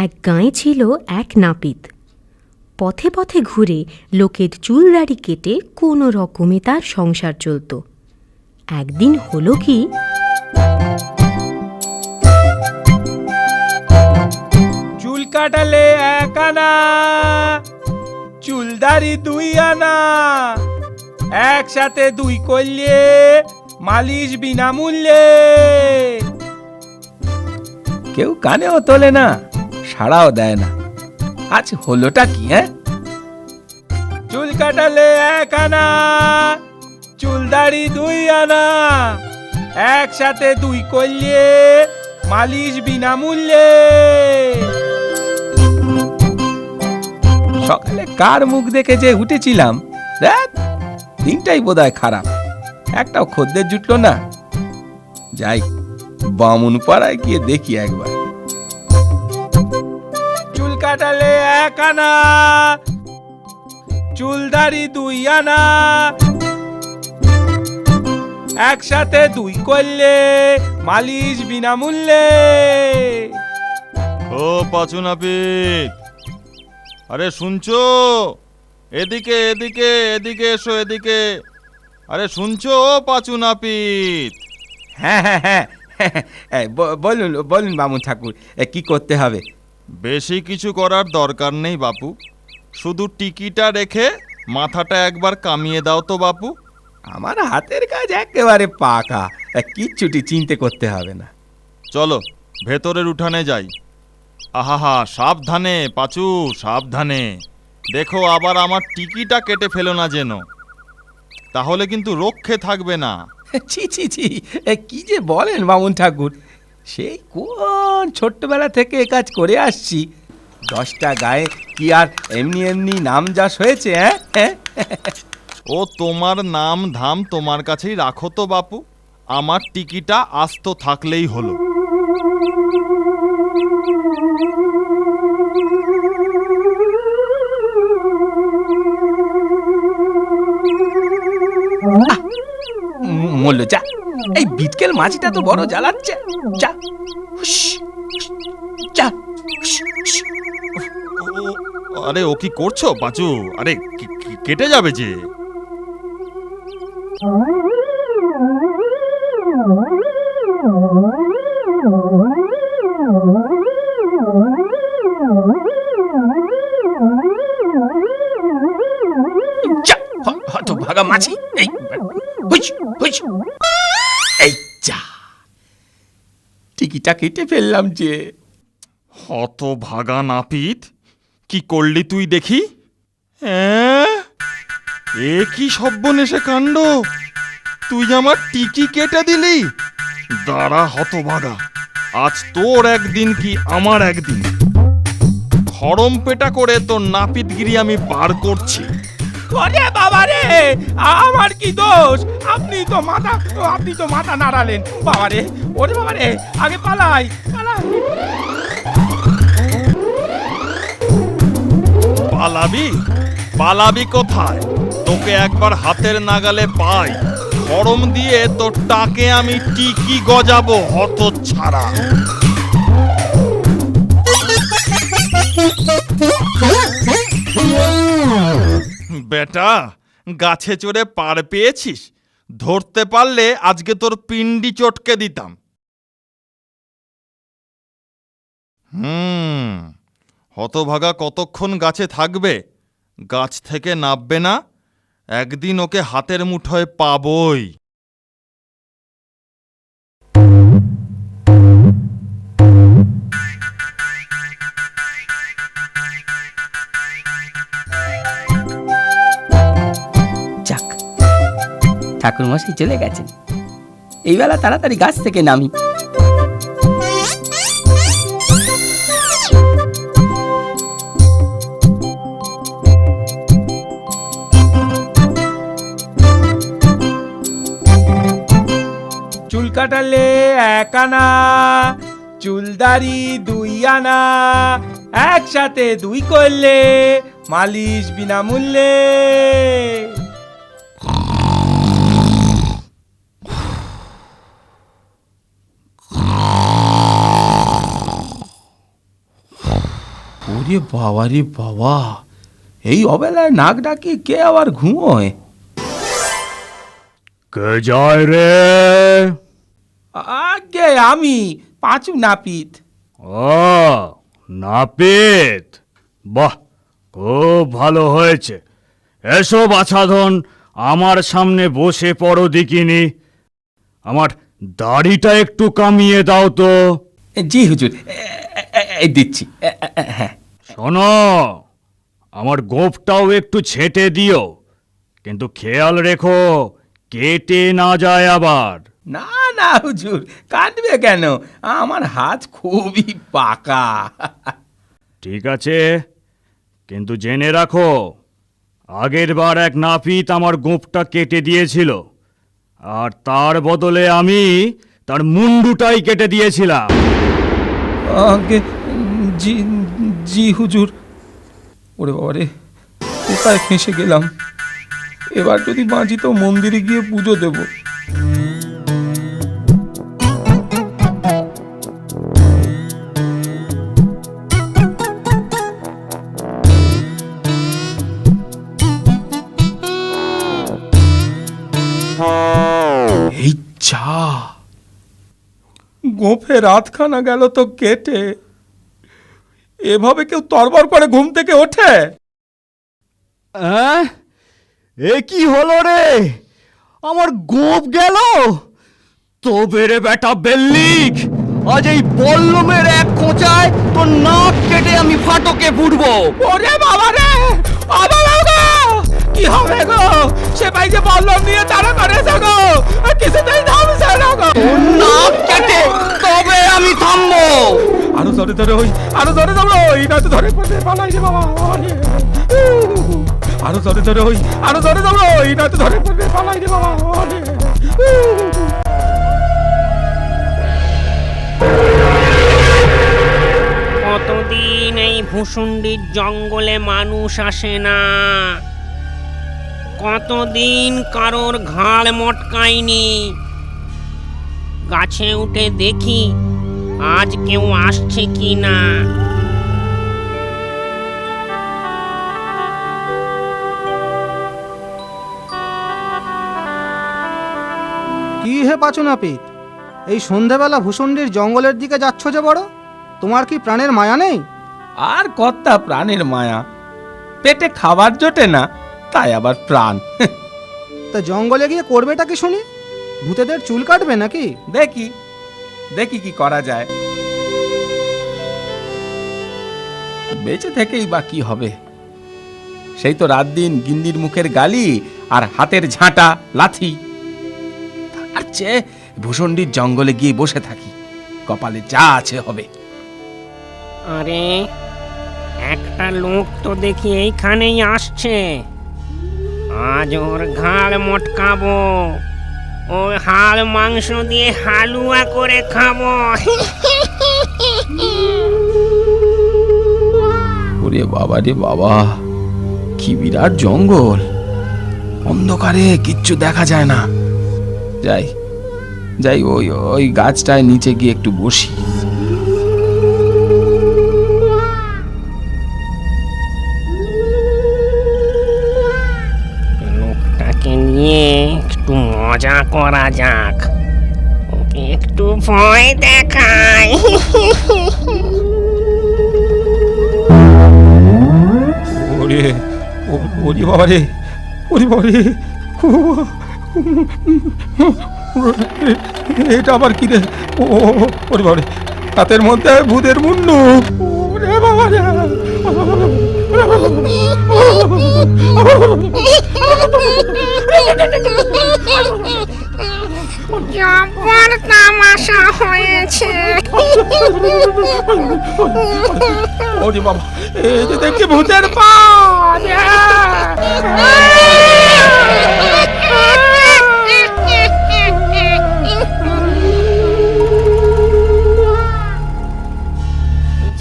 এক গাঁয়ে ছিল এক নাপিত। পথে পথে ঘুরে লোকের চুলদাড়ি কেটে কোনো রকমে তার সংসার চলত। একদিন হলো কি, চুল কাটালে 1 আনা, চুলদাড়ি 2 আনা, একসাথে 2 করলে মালিশ বিনামূল্যে। কেউ কানেও তোলে না, সাড়াও দেয় না। আজ হলোটা কি? চুল কাটালে 1 আনা, চুলদাড়ি 2 আনা, একসাথে 2 করলে মালিশ বিনামূল্যে। সকালে কার মুখ দেখে যে উঠেছিলাম, দিনটাই বোধহয় খারাপ। একটাও খদ্দের জুটলো না। যাই বামুন পাড়ায় গিয়ে দেখি একবার। চুল কাটালে 1 আনা, চুলদাড়ি 2 আনা, একসাথে 2 করলে মালিশ বিনামূল্যে। ও পাঁচু নাপিত, আরে শুনছো? এদিকে এদিকে এদিকে এসো, এদিকে। আরে শুনছো পাঁচু নাপিত? হ্যাঁ হ্যাঁ হ্যাঁ, বলুন বলুন বামুন ঠাকুর, কি করতে হবে? বেশি কিছু করার দরকার নেই বাপু, শুধু টিকিটা রেখে মাথাটা একবার কামিয়ে দাও তো বাপু। আমার হাতের কাজ একেবারে পাকা, কিচ্ছুটি চিন্তা করতে হবে না। চলো ভেতরের উঠানে যাই। আহা, সাবধানে পাঁচু, সাবধানে। দেখো আবার আমার টিকিটা কেটে ফেলো না যেন, তাহলে কিন্তু রক্ষে থাকবে না। ছি ছি ছি, কি যে বলেন বামুন ঠাকুর, সেই কোন ছোট্টবেলা থেকে এ কাজ করে আসছি। 10টা গায়ে কি আর এমনি এমনি নাম যশ হয়েছে? ও তোমার নাম ধাম তোমার কাছেই রাখো তো বাপু, আমার টিকিটা আস্ত থাকলেই হলো। মল্ল যা, এই বিটকেল মাছিটা তো বড় জ্বালাচ্ছে। যা যা। আরে ও কি করছো পাঁচু? আরে কেটে যাবে যে। ভাগা মাছি, এই যা, টিকিটা কেটে ফেললাম যে। হত ভাগা নাপিত, কি করলি তুই দেখি? এ কি সর্বনেশে কাণ্ড! তুই আমার টিকি কেটে দিলি। দাঁড়া হতভাগা, আজ তোর একদিন কি আমার একদিন। খড়ম পেটা করে তোর নাপিতগিরি আমি পার করছি। ওরে বাবা রে, আমার কি দোষ? আপনি তো মাথা নাড়ালেন। বাবা রে, ওরে বাবা রে, আগে পালাই পালাই। পালাবি? পালাবি কোথায়? তোকে একবার হাতের নাগালে পাই, খড়ম দিয়ে তোর টাকে আমি টিকি গজাবো হতচ্ছাড়া। বেটা, গাছে চড়ে পার পেয়েছিস, ধরতে পারলে আজকে তোর পিন্ডি চটকে দিতাম। হতভাগা কতক্ষণ গাছে থাকবে? গাছ থেকে নামবে না। একদিন ওকে হাতের মুঠোয় পাবই। যাক, ঠাকুর মশাই চলে গেছেন, এই বেলা তাড়াতাড়ি গাছ থেকে নামি। চুল কাটালে 1 আনা, চুলদাড়ি 2 আনা, একসাথে 2 করলে মালিশ বিনামূল্যে। ওরে বাবা রে বাবা, এই অবেলায় নাক ডাকি কে আবার ঘুমোয়? কে যায় রে? আগে আমি, পাঁচু নাপিত। ও নাপিত, বাহ, খুব ভালো হয়েছে। এসো বাছাধন, আমার সামনে বসে পড়ো দেখিনি। আমার দাড়িটা একটু কামিয়ে দাও তো। জি হুজুর, এই দিচ্ছি। হ্যাঁ, শোনো, আমার গোঁফটাও একটু ছেঁটে দিও, কিন্তু খেয়াল রেখো কেটে না যায় আবার। না না হুজুর, কাটবে কেন? আমার হাত খুবই পাকা। ঠিক আছে, কিন্তু জেনে রাখো, আগের বার এক নাপিত আমার গোঁফটা কেটে দিয়েছিল, আর তার বদলে আমি তার মুন্ডুটাই কেটে দিয়েছিলাম। আগে জি জি হুজুর। ওরে বাবা রে, কোথায় ফেঁসে গেলাম? এবার যদি বাঁচি তো মন্দিরে গিয়ে পুজো দেব। এই চা, গোঁফে রাতখানা গেল তো কেটে। এভাবে কেউ তরবর করে ঘুম থেকে ওঠে? এ কি হলো রে? আমার গোঁফ গেল? তবে রে বেটা বেল্লিক, আজ এই বল্লমের এক খোঁচায় তোর নাক কেটে আমি ফাটকে ফুটবো। ওরে বাবা রে, কি হবে গো? সে ভাই যে বল্লম নিয়ে তারা করেছে গো, কিছুতেই থামছে না গো। নাক কেটে তবে আমি থামবো। আরো ধরে ধরে ওই, আরো ধরে ধরে ওই, না তো ধরে পড়ে পালাই রে বাবা। আরো ধরে ধরে ওই, আরো ধরে ধরে ওই, না তো ধরে পড়ে পালাই রে বাবা। কতদিন এই ভূষুণ্ডির জঙ্গলে মানুষ আসে না, কতদিন কারোর ঘাড় মটকায়নি। গাছে উঠে দেখি আজ কেউ আসছে কি না। কি হে পাঁচু নাপিত, এই সন্ধেবেলা ভূষণ্ডির জঙ্গলের দিকে যাচ্ছ যে বড়? তোমার কি প্রাণের মায়া নেই? আর কর্তা প্রাণের মায়া, পেটে খাবার জোটে না, তাই আবার প্রাণ। তা জঙ্গলে গিয়ে করবেটা কি শুনি? ভূতেদের চুল কাটবে নাকি? দেখি দেখি কি করা যায়। বেঁচে থেকেই বা কি হবে? সেই তো রাত দিন গিন্নির মুখের গালি আর হাতের ঝাঁটা লাথি। তার চেয়ে ভূষণ্ডির জঙ্গলে গিয়ে বসে থাকি, কপালে যা আছে হবে। আরে, একটা লোক তো দেখি এইখানেই আসছে। আজ ওর ঘাড় মটকাবো, ওর হাড় মাংস দিয়ে হালুয়া করে খাবো। ওরে বাবা রে বাবা, কি বিরাট জঙ্গল! অন্ধকারে কিচ্ছু দেখা যায় না। যাই যাই, ওই ওই গাছটায় নিচে গিয়ে একটু বসি। লোকটাকে নিয়ে একটু মজা করা যাক, ওকে একটু ভয় দেখাই। ওরে ওরে বাবা রে, ওরে বাবা রে, এটা আবার কি রে? ওরে বাবা রে, হাতের মধ্যে ভূতের মুন্ডু। ওরে বাবা রে, জব্বর তামাশা হয়েছে। ওরে বাবা, এই যে দেখছি ভূতের পা।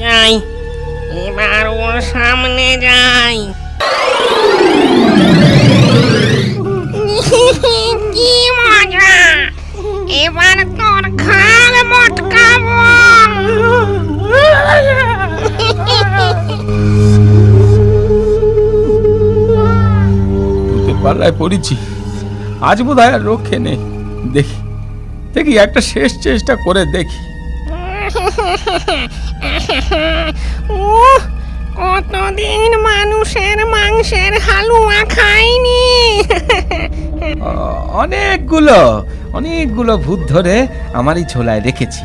যাই, এবার ওর সামনে যাই। কি মজা! এবার তোর ঘাড় মটকাবো। পাল্লায় পড়েছি, আজ বোধহয় আর রক্ষে নেই। দেখি দেখি একটা শেষ চেষ্টা করে দেখি। কতদিন মানুষের মাংসের হালুয়া খাইনি। অনেকগুলো ভূত ধরে আমার এই ঝোলায় রেখেছি।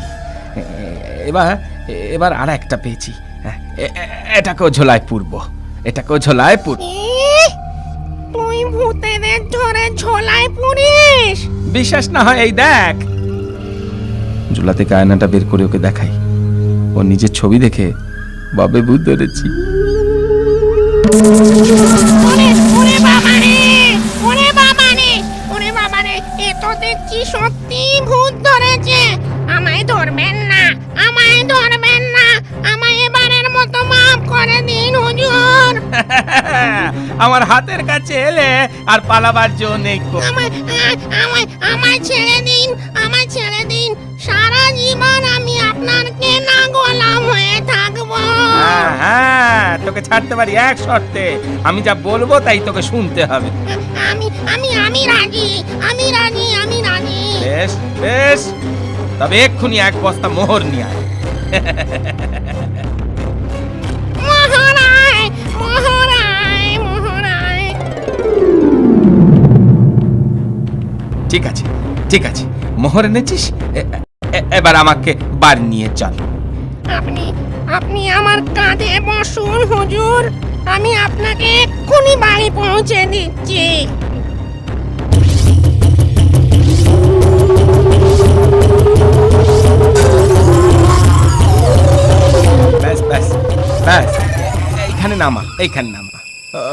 এবার আর একটা পেয়েছি, এটাকেও ঝোলায় পুরবো, এটাকেও ঝোলায় পুরবো। তুই ভূতেদের ধরে ঝোলায় পুরিস? বিশ্বাস না হয় এই দেখ। ঝোলা থেকে আয়নাটা বের করে ওকে দেখাই। ও নিজের ছবি দেখে বাবে ভূত ধরেছি। ওরে বাবারে, ওরে বাবারে, ওরে বাবারে, এ তো দেখছি সত্যি ভূত ধরেছে। আমায় ধরবেন না, আমায় ধরবেন না, আমায় এবারের মতো মাফ করে দিন হুজুর। আমার হাতের কাছে এলে আর পালাবার জো নেই। আমায় ছেড়ে দিন, আমায় ছেড়ে দিন। সারা জীবন আমি আপনার কেনা গোলাম হয়ে থাকবো। হ্যাঁ, তোকে ছাড়তে পারি এক শর্তে। আমি যা বলবো তাই তোকে শুনতে হবে। আমি রাজি, আমি রাজি, আমি রাজি। বেশ বেশ, তবে এক্ষুনি এক বস্তা মোহর নিয়ে আয়। মহারায়, মহারায়, মহারায়। ঠিক আছে ঠিক আছে, মোহর এনেছিস, এবার আমাকে বাড়ি নিয়ে চল। আপনি আমার কাঁধে বসুন হুজুর, আমি আপনাকে এক্ষুনি বাড়ি পৌঁছে দিচ্ছি। ব্যাস ব্যাস ব্যাস, এইখানে নামা, এইখানে নামা।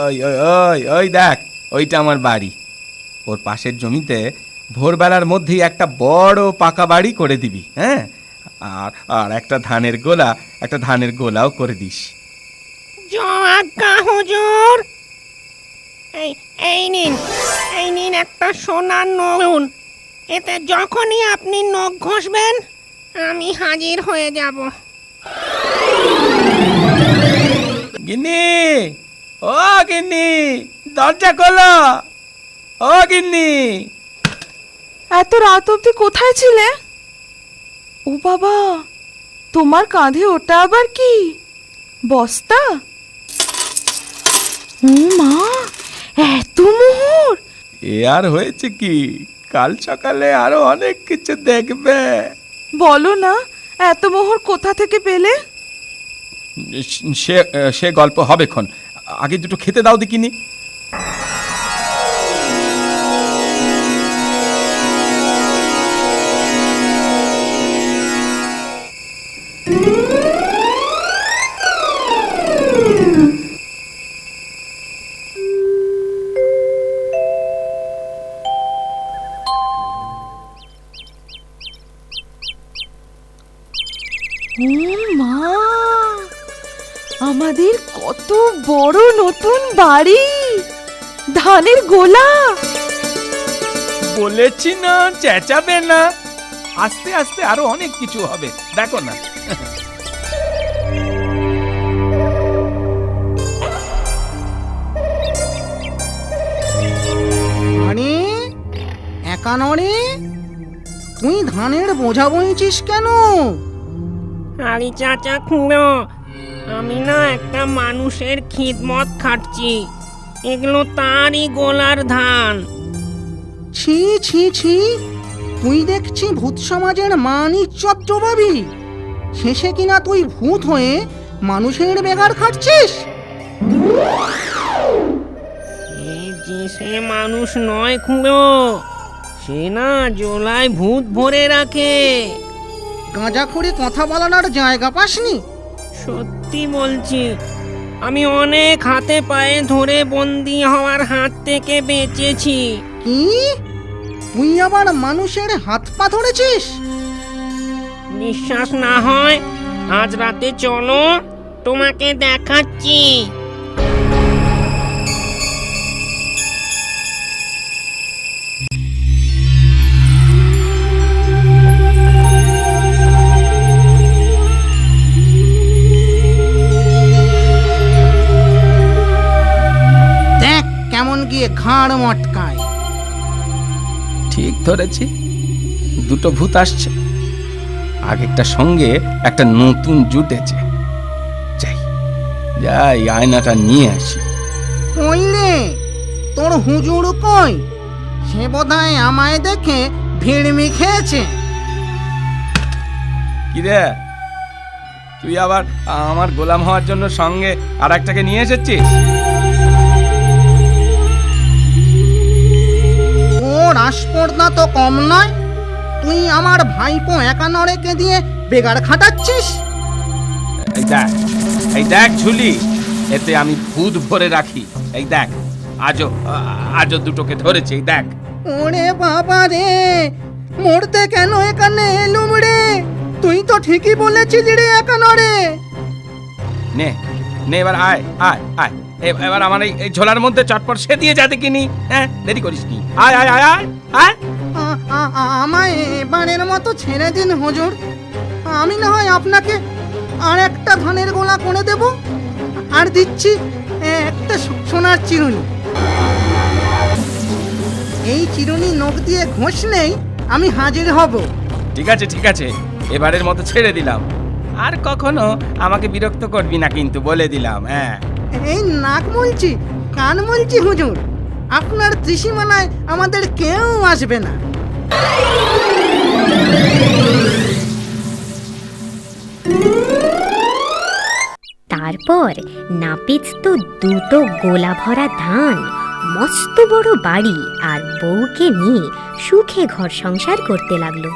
ওই ওই ওই ওই দেখ, ওইটা আমার বাড়ি। ওর পাশের জমিতে ভোরবেলার মধ্যেই একটা বড় পাকা বাড়ি করে দিবি। হ্যাঁ, আর আর একটা ধানের গোলাও করে দিস। আজ্ঞা হুজুর। এই নিন একটা সোনার নগুন। এতে যখনই আপনি নখ ঘষবেন আমি হাজির হয়ে যাব। গিন্নি, ও গিন্নি, দরজা খোলো। ও গিন্নি, এত রাত অবধি কোথায় ছিলে? ও বাবা, তোমার কাঁধে ওটা আবার কি? বস্তা? ও মা, এত মোহর! এ আর হয়েছে কি, কাল সকালে আরো অনেক কিছু দেখবে। বলো না, এত মোহর কোথা থেকে পেলে? সে গল্প হবেক্ষণ, আগে দুটো খেতে দাও দেখিনি। ও মা, আমাদের কত বড় নতুন বাড়ি, ধানের গোলা। বলেছি না চেঁচাবে না, আস্তে আস্তে আরো অনেক কিছু হবে, দেখো না। আরে একা নড়ে, তুই ধানের বোঝা বইছিস কেন? আরে চাচা খুঁড়ো, আমি না একটা মানুষের খিদমত খাটছি। এগুলো তারই গোলার ধান। ছি ছি ছি, তুই দেখছি ভূত সমাজের মান ইজ্জত জবাবি। শেষে কিনা তুই ভূত হয়ে মানুষের বেগার খাটছিস। সে মানুষ নয় খুঁড়ো, সে না জোলায় ভূত ভরে রাখে। গাঁজা খুঁড়ে কথা বলানোর জায়গা পাসনি? সত্যি বলছি, আমি অনেক হাতে পায়ে ধরে বন্দি হওয়ার হাত থেকে বেঁচেছি। কি, তুই আবার মানুষের হাত পা ধরেছিস? বিশ্বাস না হয় আজ রাতে চলো, তোমাকে দেখাচ্ছি। দেখ কেমন গিয়ে ঘাড় মটকায়। ঠিক ধরেছি, দুটো ভূত আসছে, আগেরটা সঙ্গে একটা নতুন জুটেছে। যাই যাই আয়নাটা নিয়ে আসি। কই রে, তোর হুজুর কই? সে বোধহয় আমায় দেখে ভিড়মি খেয়েছে। কি রে, তুই আবার আমার গোলাম হওয়ার জন্য সঙ্গে আর একটাকে নিয়ে এসেছিস? ওর আসপর্দা তো কম নয়। তুই আমার ভাইপো একানরেকে দিয়ে বেগার খাটাচ্ছিস। এই দেখ ঝুলি, এতে আমি ভূত ভরে রাখি। এই দেখ, আজও দুটোকে ধরেছে। এই দেখ। ওরে বাবা রে, মরতে কেন এখানে এলুম রে? তুই তো ঠিকই বলেছিলি রে একানরে। নে নে, এবার আয় আয় আয়, এবার আমার এই ঝোলার মধ্যে চটপট সে দিয়ে যাতে কিনি। হ্যাঁ, দেরি করিস নি। আয় আয় আয় আয় আয়। আমায় এবারের মতো ছেড়ে দিন হুজুর। আমি না হয় আপনাকে আর একটা ধানের গোলা করে দেব, আর দিচ্ছি একটা সোনার চিরুনি। এই চিরুনি নখ দিয়ে ঘষলেই আমি হাজির হব। ঠিক আছে ঠিক আছে, এবারের মতো ছেড়ে দিলাম। আর কখনো আমাকে বিরক্ত করবি না কিন্তু, বলে দিলাম। হ্যাঁ, এই নাক মুলছি, কান মুলছি হুজুর। আপনার ত্রিসীমানায় আমাদের কেউ আসবে না। তারপর নাপিত তো দুটো গোলা ভরা ধান, মস্ত বড় বাড়ি আর বউকে নিয়ে সুখে ঘর সংসার করতে লাগলো।